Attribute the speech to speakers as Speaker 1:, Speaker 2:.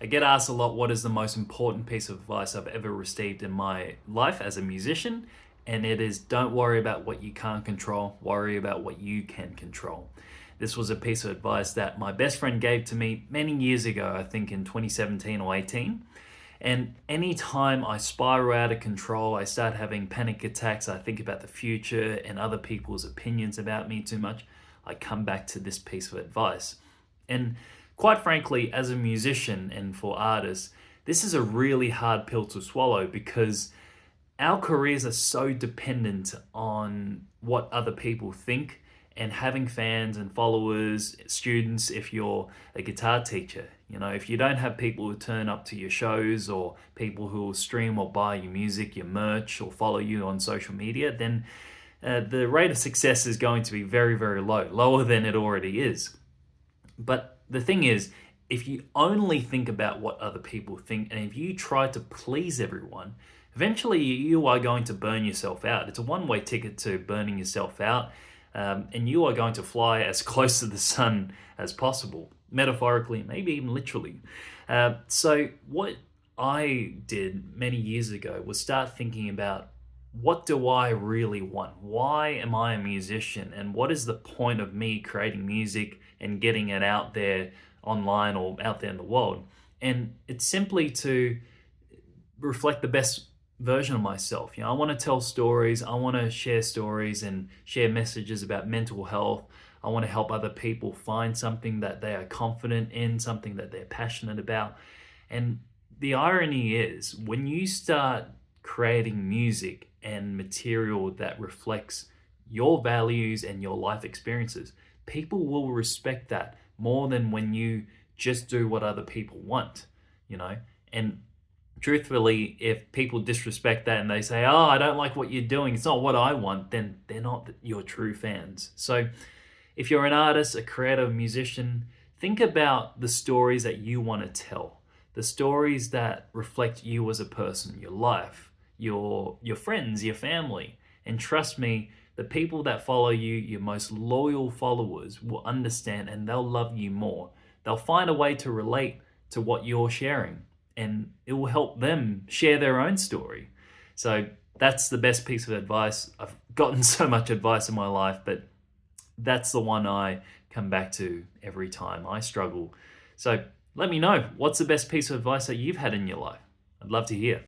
Speaker 1: I get asked a lot what is the most important piece of advice I've ever received in my life as a musician, and it is don't worry about what you can't control, worry about what you can control. This was a piece of advice that my best friend gave to me many years ago, I think in 2017 or 18. And anytime I spiral out of control, I start having panic attacks, I think about the future and other people's opinions about me too much, I come back to this piece of advice. And quite frankly, as a musician and for artists, this is a really hard pill to swallow because our careers are so dependent on what other people think and having fans and followers, students, if you're a guitar teacher. If you don't have people who turn up to your shows or people who will stream or buy your music, your merch, or follow you on social media, then the rate of success is going to be very, very low, lower than it already is. But the thing is, if you only think about what other people think and if you try to please everyone, eventually you are going to burn yourself out. It's a one-way ticket to burning yourself out, and you are going to fly as close to the sun as possible, metaphorically, maybe even literally. So what I did many years ago was start thinking about what do I really want? Why am I a musician? And what is the point of me creating music and getting it out there online or out there in the world? And it's simply to reflect the best version of myself. I want to tell stories. I want to share stories and share messages about mental health. I want to help other people find something that they are confident in, something that they're passionate about. And the irony is, when you start creating music and material that reflects your values and your life experiences, people will respect that more than when you just do what other people want, And truthfully, if people disrespect that and they say, oh, I don't like what you're doing, it's not what I want, then they're not your true fans. So if you're an artist, a creative musician, think about the stories that you want to tell, the stories that reflect you as a person, your life, your friends, your family. And trust me, the people that follow you, your most loyal followers, will understand and they'll love you more. They'll find a way to relate to what you're sharing, and it will help them share their own story. So that's the best piece of advice. I've gotten so much advice in my life, but that's the one I come back to every time I struggle. So let me know, what's the best piece of advice that you've had in your life? I'd love to hear.